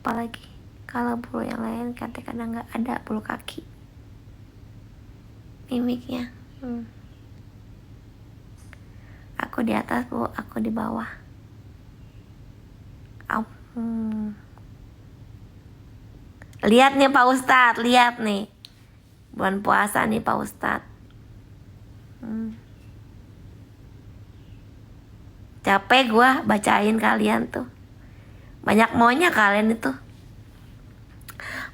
apalagi kalau bulu yang lain kadang-kadang nggak ada bulu kaki mimiknya. Aku di atas bu, aku di bawah. Lihat nih Pak Ustadz, lihat nih bulan puasa nih Pak Ustadz. Capek gua bacain kalian tuh, banyak maunya kalian itu.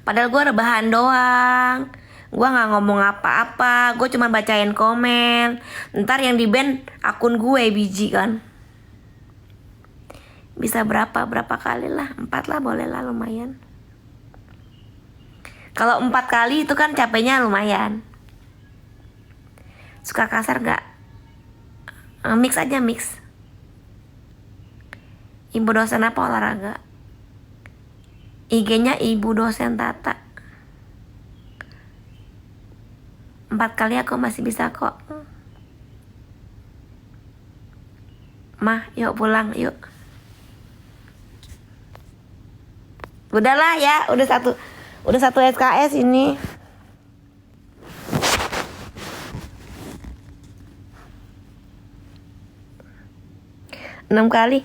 Padahal gue rebahan doang, gue nggak ngomong apa-apa, gue cuma bacain komen. Ntar yang di ban akun gue biji kan. Bisa berapa kali lah, 4 lah boleh lah, lumayan. Kalau 4 kali itu kan capeknya lumayan. Suka kasar gak? Mix aja mix. Ibu dosen apa olahraga? IG-nya Ibu Dosen Tata. 4 kali aku masih bisa kok. Mah, yuk pulang, yuk. Udahlah ya, udah satu SKS ini. Enam kali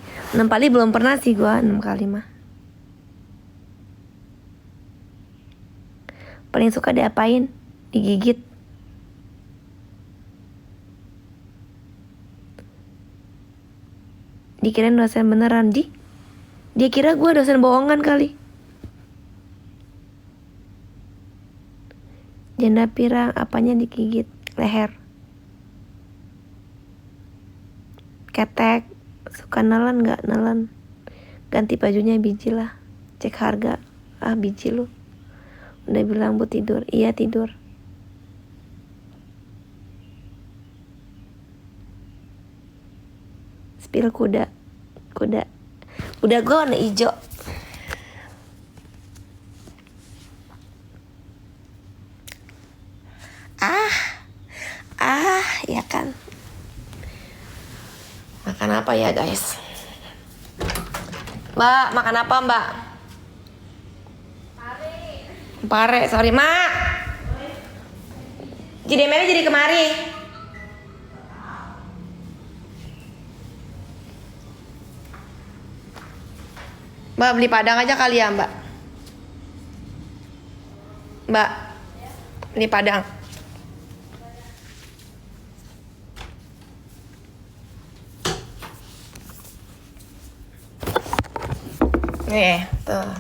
belum pernah sih gua 6 kali mah. Paling suka diapain? Digigit. Dikirain dosen beneran. Dia kira gue dosen bohongan kali. Janda pirang, apanya digigit? Leher. Ketek. Suka nelen gak? Nelen. Ganti bajunya biji lah. Cek harga. Biji lu. Udah bilang bu tidur. Iya tidur. Spill kuda. Udah gue warna hijau. Ya kan. Makan apa ya guys? Mbak, makan apa mbak? Pare, sorry mak. Jadi Meli jadi kemari. Mbak beli padang aja kali ya mbak. Mbak, beli padang. Nih, tuh.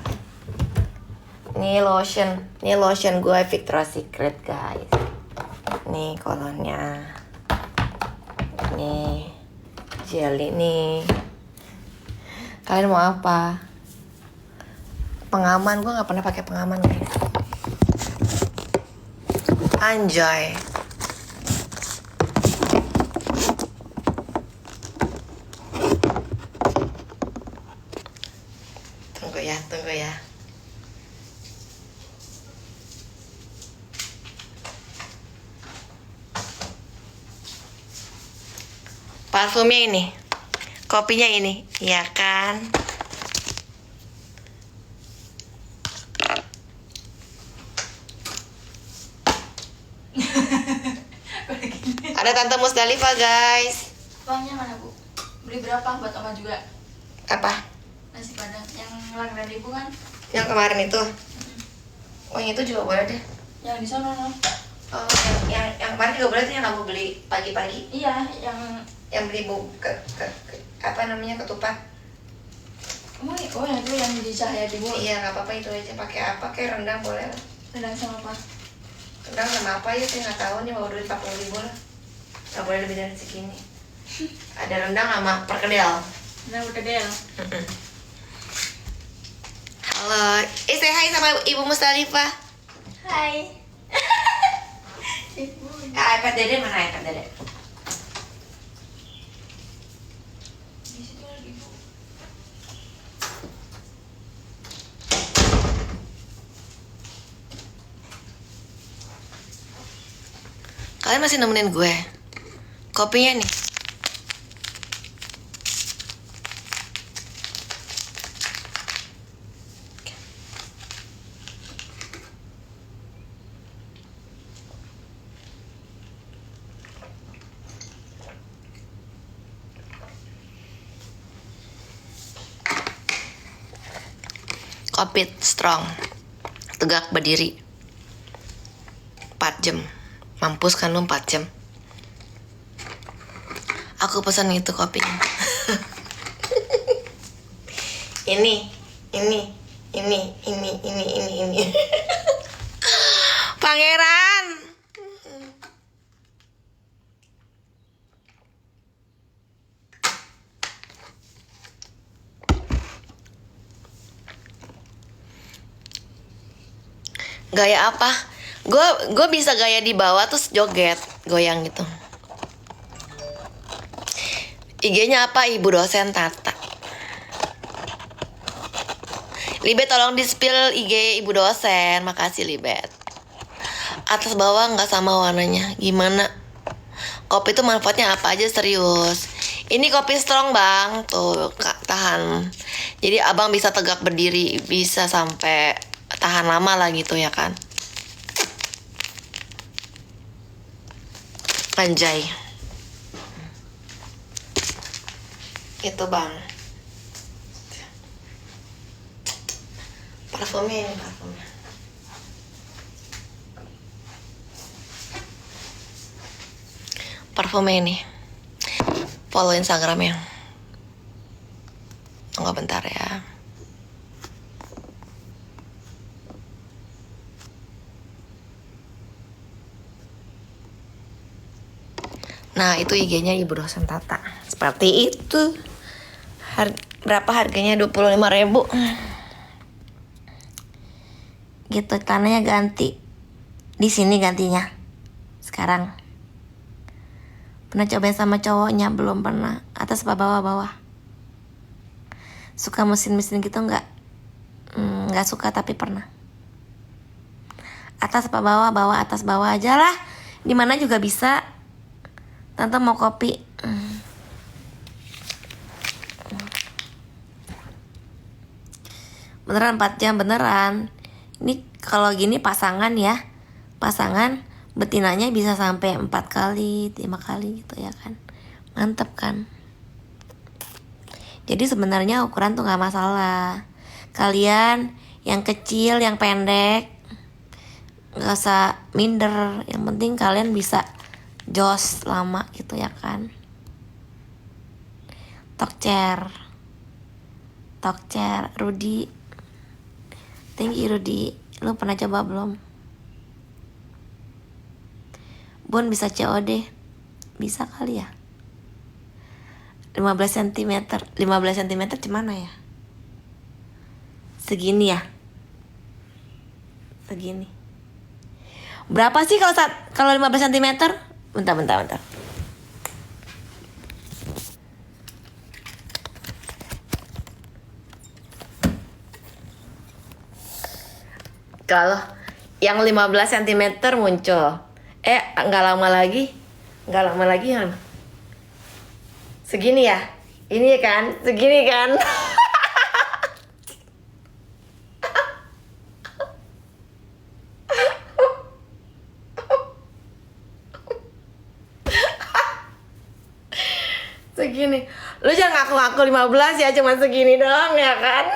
Nih lotion gue Victoria's Secret guys. Nih kolonnya. Nih jelly nih. Kalian mau apa? Pengaman, gue nggak pernah pakai pengaman guys. Anjay. Tunggu ya. Parfumnya ini, kopinya ini, ya kan? Ada Tante Musdalifah guys. Uangnya mana bu? Beli berapa buat oma juga? Apa? Nasi padang yang 8.000 kan? Yang kemarin itu. Oh yang itu juga boleh deh. Yang di sana no. Oh yang kemarin juga boleh tuh, yang kamu beli pagi-pagi. Iya, yang beli apa namanya, ketupat. Oh yang itu yang di Cahaya Timur. Iya nggak apa-apa, itu aja. Pakai apa kayak rendang boleh lah. Rendang sama apa? Rendang sama apa ya, saya nggak tahu nih, mau duit 40.000 lah. Nggak boleh lebih dari segini. Ada rendang sama perkedel. Rendang perkedel. Halo, say hi sama Ibu Musdalifah. Hai. iPad Dede mana, iPad Dede? Di situ lagi bu. Kalian masih nemenin gue. Kopinya nih. Kopi strong. Tegak berdiri 4 jam. Mampus kan lu 4 jam. Aku pesan itu kopinya. ini. Pangeran. Gaya apa? Gue bisa gaya di bawah terus joget, goyang gitu. IG-nya apa? Ibu dosen Tata. Libet tolong di-spill IG ibu dosen. Makasih Libet. Atas bawah nggak sama warnanya. Gimana? Kopi itu manfaatnya apa aja, serius? Ini kopi strong bang. Tuh Kak, tahan. Jadi abang bisa tegak berdiri. Bisa sampai tahan lama lah gitu ya kan. Anjay. Itu bang. Parfumnya ini parfumnya. Parfumnya ini. Follow Instagramnya. Tunggu bentar ya. Nah itu IG-nya Ibu Dosen Tata. Seperti itu. Berapa harganya? 25.000. Gitu, tanahnya ganti. Di sini gantinya. Sekarang. Pernah cobain sama cowoknya? Belum pernah. Atas apa bawah-bawah? Suka mesin-mesin gitu nggak? Nggak suka tapi pernah. Atas apa bawah? Bawah, atas bawah aja lah. Dimana juga bisa. Tante mau kopi. Beneran 4 jam, beneran. Ini kalau gini pasangan ya. Pasangan betinanya bisa sampai 4 kali, 5 kali gitu ya kan. Mantep kan. Jadi sebenarnya ukuran tuh gak masalah. Kalian yang kecil, yang pendek, gak usah minder. Yang penting kalian bisa jos lama gitu ya kan. Talk chair Rudy. Thank you Rudy. Lu pernah coba belum? Bun bisa COD. Bisa kali ya. 15 cm. 15 cm gimana ya? Segini ya. Segini. Berapa sih kalau 15 cm? Bentar. Kalau yang 15 cm muncul. Nggak lama lagi kan? Segini ya? Ini kan? Segini kan? Segini. Lu jangan ngaku-ngaku 15 ya, cuma segini doang ya kan?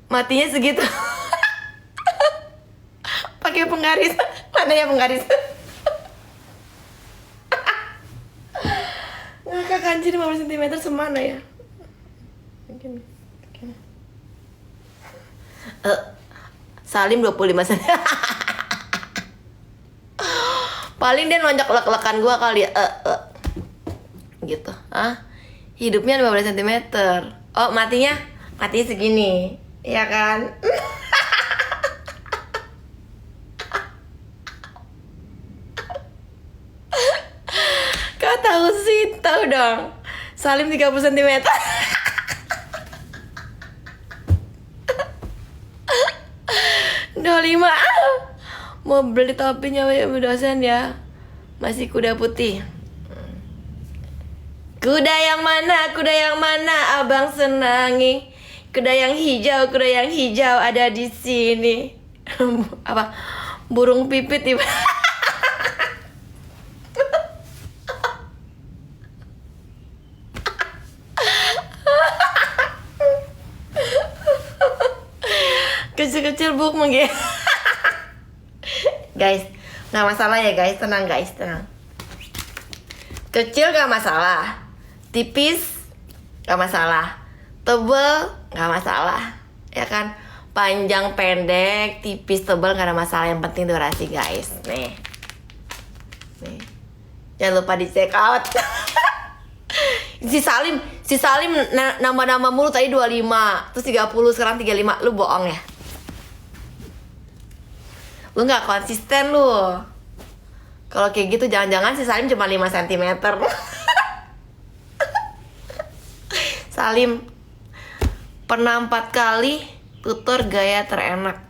Matinya segitu. Pakai penggaris. Mana ya penggaris? Ngakak anjir 15 cm semana ya? Begini. Salim 25 cm. Paling dia nonjok lek-lekan gua kali ya. Gitu. Hidupnya 15 cm. Oh, matinya segini. Ya kan? Kau tahu sih, tahu dong. Salim 30 cm. Lima. Mau beli topinya Ibu Dosen ya. Masih kuda putih. Kuda yang mana abang senangi? Kuda yang hijau ada di sini. Apa? Burung pipit ibu. kecil buk mungkin. Guys, nggak masalah ya guys, tenang guys, tenang. Kecil gak masalah, tipis gak masalah, tebel gak masalah, ya kan? Panjang, pendek, tipis, tebel gak ada masalah, yang penting durasi guys. Nih, jangan lupa di check out. Si Salim nama-nama mulu tadi 25, terus 30, sekarang 35. Lu bohong ya? Lu gak konsisten lu. Kalau kayak gitu jangan-jangan si Salim cuma 5 cm. Salim pernah 4 kali tutor gaya terenak.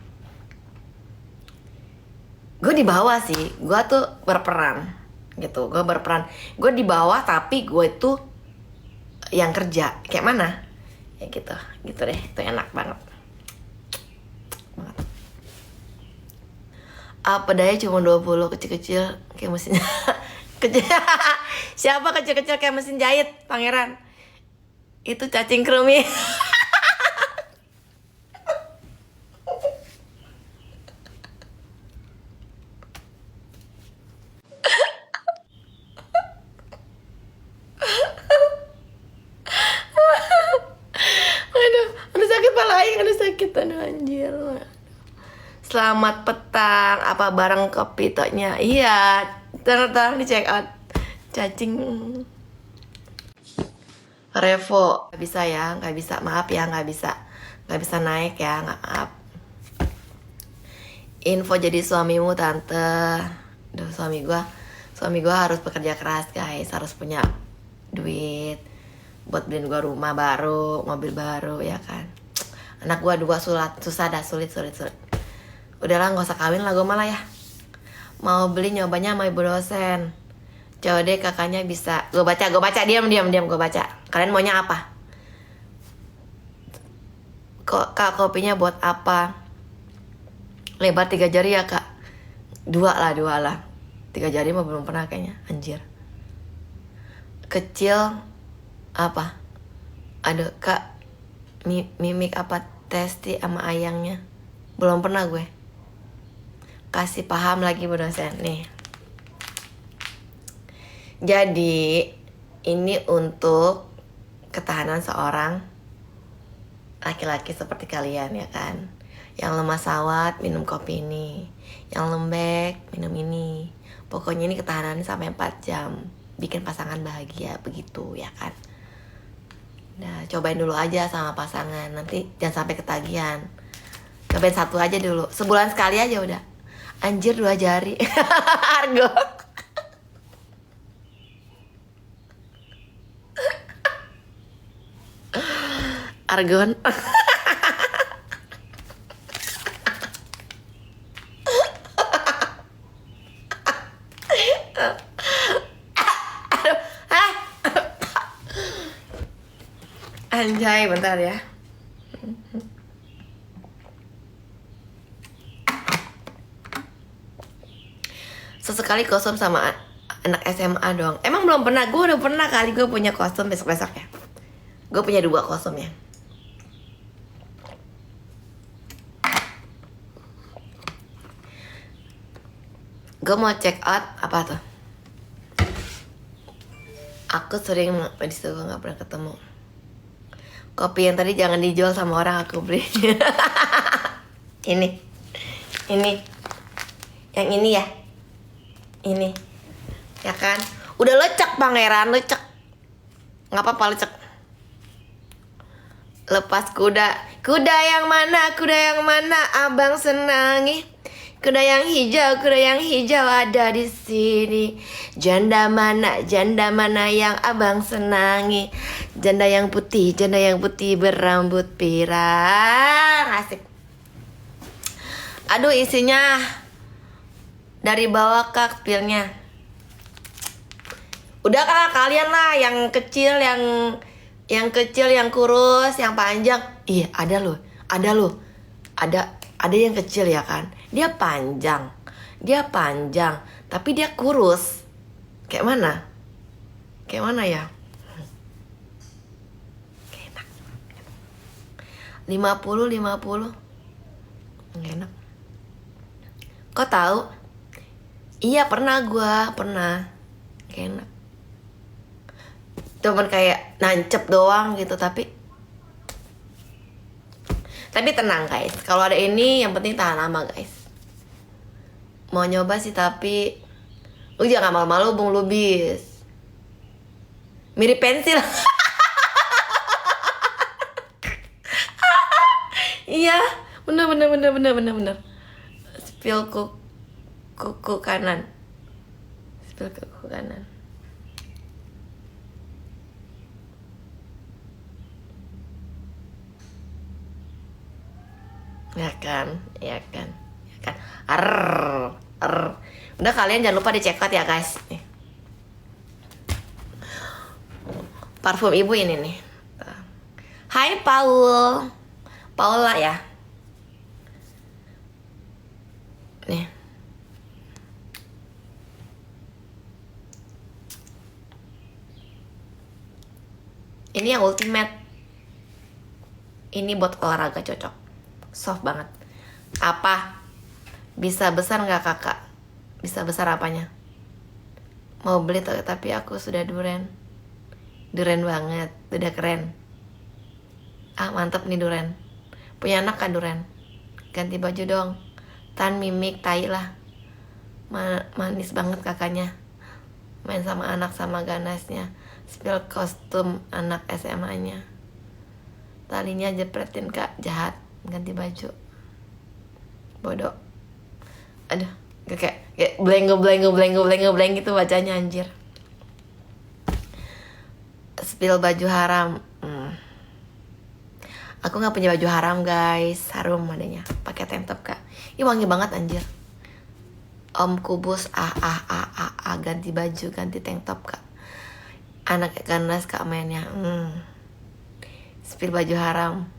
Gue di bawah sih, gue tuh berperan gitu, gue berperan. Gue di bawah tapi gue tuh yang kerja. Kayak mana? Ya gitu deh, itu enak banget. Apa daya cuma 20, kecil-kecil kayak mesin. Kecil. Siapa kecil-kecil kayak mesin jahit, pangeran? Itu cacing kremi. Aduh sakit palaing, aduh sakit, aduh anjir. Selamat petang, apa bareng kopi toknya? Iya, tenang di check out. Cacing. Revo, nggak bisa ya, nggak bisa, maaf ya, nggak bisa naik ya, maaf. Info jadi suamimu tante. Duh, suami gua harus bekerja keras guys, harus punya duit buat beliin gua rumah baru, mobil baru ya kan. Anak gua 2 susah dah, sulit. Udahlah nggak usah kawin lah gue malah ya. Mau beli nyobanya sama ibu dosen. Coba deh kakaknya bisa. Gue baca diam gue baca. Kalian maunya apa? Kak kopinya buat apa? Lebar 3 jari ya kak? 2 lah. 3 jari mah belum pernah kayaknya, anjir. Kecil apa? Ada kak mimik apa testi sama ayangnya? Belum pernah gue. Kasih paham lagi bu dosen nih. Jadi ini untuk ketahanan seorang laki-laki seperti kalian ya kan. Yang lemah sawat minum kopi ini, yang lembek minum ini. Pokoknya ini ketahanannya sampai 4 jam. Bikin pasangan bahagia begitu ya kan. Nah cobain dulu aja sama pasangan, nanti jangan sampai ketagihan. Cobain 1 aja dulu, sebulan sekali aja udah. Anjir 2 jari. Argo. Argon. Anjay, bentar ya. Sesekali kostum sama anak SMA dong. Emang belum pernah, gue udah pernah kali gue punya kostum besok-besok ya. Gue punya 2 kostum ya. Gue mau check out apa tuh? Aku sering di situ gue nggak pernah ketemu. Kopi yang tadi jangan dijual sama orang, aku beli. Ini, yang ini ya. Ini ya kan udah lecek pangeran, lecek nggak apa-apa, lecek. Lepas kuda yang mana abang senangi, kuda yang hijau ada di sini. Janda mana yang abang senangi, janda yang putih berambut pirang. Asik. Aduh isinya dari bawah kak pilnya. Udah kak kalian lah yang kecil, yang kurus, yang panjang. Iya ada loh. Ada yang kecil ya kan. Dia panjang, tapi dia kurus. Kayak mana ya? Enak. 50. Nggak enak. Kok tahu? Iya pernah gua, pernah. Gak enak. Cuman kayak nancep doang gitu, tapi tenang guys. Kalau ada ini yang penting tahan lama guys. Mau nyoba sih tapi lu jangan malu-malu Bung Lubis. Mirip pensil. Iya, bener. Spill kuku kanan. Spill kuku kanan. Ya kan. Arr. Udah kalian jangan lupa dicek out ya guys. Nih. Parfum ibu ini nih. Hai Paula ya. Nih. Ini yang ultimate. Ini buat olahraga cocok. Soft banget. Apa? Bisa besar nggak kakak? Bisa besar apanya? Mau beli tapi aku sudah duren banget, udah keren. Ah mantep nih duren. Punya anak kan duren? Ganti baju dong. Tan mimik tai lah. Manis banget kakaknya. Main sama anak sama ganasnya. Spill kostum anak SMA-nya. Talinya jepretin kak, jahat. Ganti baju. Bodoh. Aduh, kayak blengo gitu bacanya anjir. Spill baju haram. Aku nggak punya baju haram guys, harum adanya. Pakai tank top kak. Ih wangi banget anjir. Om Kubus ganti baju, ganti tank top kak. Anak ganas kak mainnya. Spill baju haram.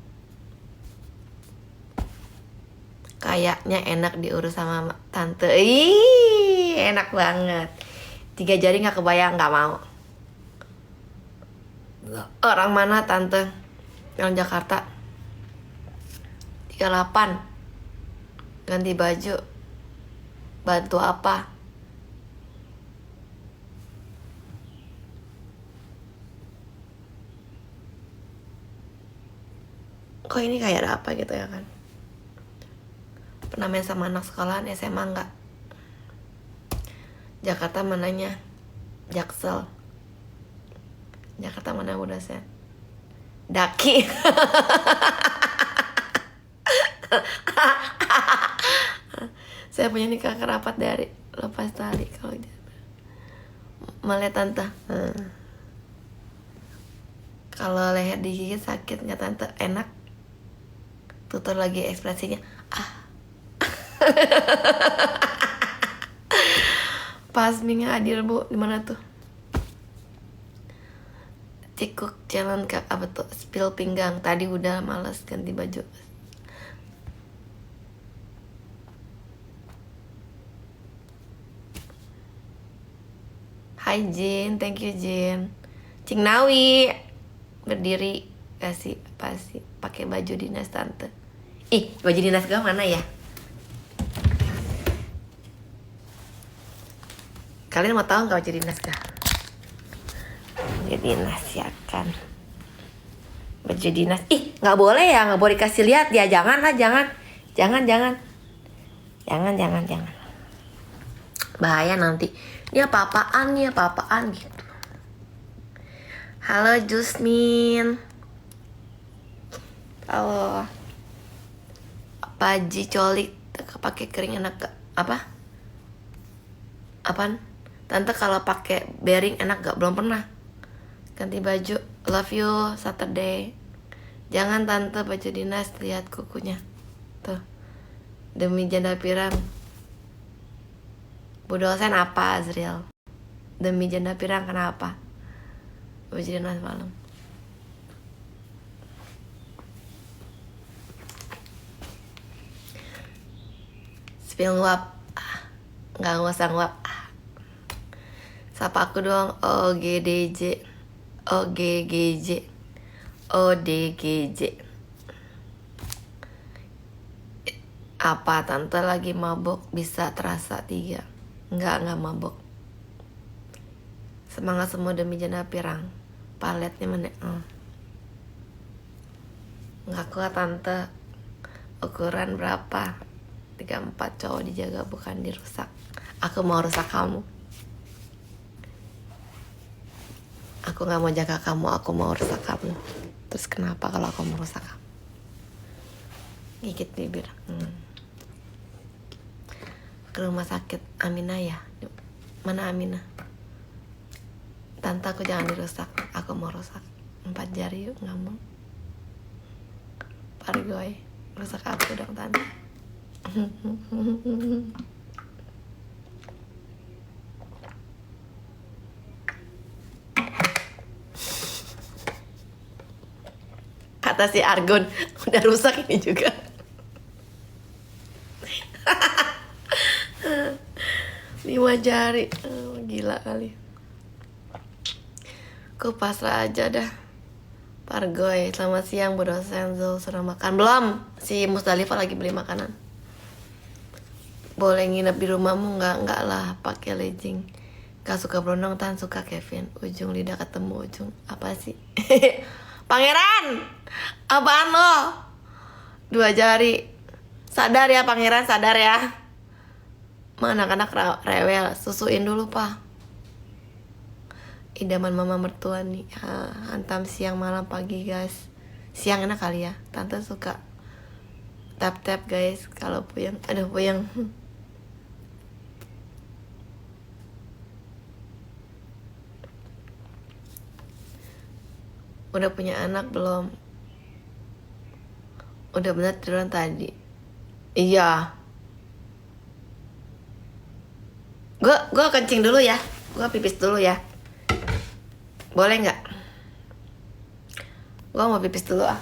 Kayaknya enak diurus sama tante. Ih, enak banget. 3 jari nggak kebayang, nggak mau. Orang mana tante? Yang Jakarta. 38. Ganti baju. Bantu apa? Kok ini kayak ada apa gitu ya kan? Pernah main sama anak sekolahan SMA enggak? Jakarta mananya? Jaksel. Jakarta mana udah sen? Daki. Saya punya nih kakak rapat dari lepas tali kalau melihat tante. Kalau leher digigit sakit nggak tante? Enak. Tutur lagi ekspresinya. Pasmingnya hadir bu, di mana tuh? Cikuk jalan kak, apa tuh? Spill pinggang. Tadi udah males ganti baju. Hai Jin, thank you Jin. Cing Nawi berdiri kasih apa sih? Pakai baju dinas tante. Ih, baju dinas gue mana ya? Kalian mau tahu nggak baju dinas kah? Baju dinas ya kan. Baju dinas. Ih, nggak boleh ya, nggak boleh kasih lihat ya. Jangan lah, jangan. Bahaya nanti. Ini apa-apaan gitu. Halo Jusmin. Halo. Paji colik pakai kering enak gak? Apa? Apaan? Tante kalau pakai bearing enak gak? Belum pernah. Ganti baju. Love you Saturday. Jangan tante baju dinas, lihat kukunya. Tuh. Demi janda pirang. Bu dosen apa Azriel? Demi janda pirang kenapa? Baju dinas malam. Spill nguap. Nggak usah nguap. Sapa aku dong. OGDJ. Apa tante lagi mabok bisa terasa 3? Enggak mabok. Semangat semua demi jana pirang. Paletnya mana? Enggak kuat tante. Ukuran berapa? 34 cowok dijaga bukan dirusak. Aku mau rusak kamu. Aku gak mau jaga kamu, aku mau rusak kamu. Terus kenapa kalau aku mau rusak kamu? Gigit bibir. Ke rumah sakit Aminah ya. Mana Aminah? Tante aku jangan dirusak. Aku mau rusak. 4 jari yuk, gak mau. Pargoy, rusak aku dong tante. Kata si Argon, udah rusak ini juga. 5 jari, gila kali. Ku pasrah aja dah. Pargoy, selamat siang Bu dosen. Zul sudah makan belum? Si Musdalifah lagi beli makanan. Boleh nginep di rumahmu nggak? Nggak lah, pakai legging. Gak suka berondong, tan suka Kevin. Ujung lidah ketemu ujung apa sih? Pangeran, apaan lo? 2 jari. Sadar ya Pangeran, sadar ya. Mana anak-anak rewel, susuin dulu pak. Idaman mama mertua nih. Hantam siang malam pagi guys. Siang enak kali ya. Tante suka tap-tap guys kalau puyeng. Aduh puyeng. Udah punya anak belum? Udah bener tiduran tadi. Iya. Gue kencing dulu ya. Gue pipis dulu ya. Boleh nggak? Gue mau pipis dulu ah.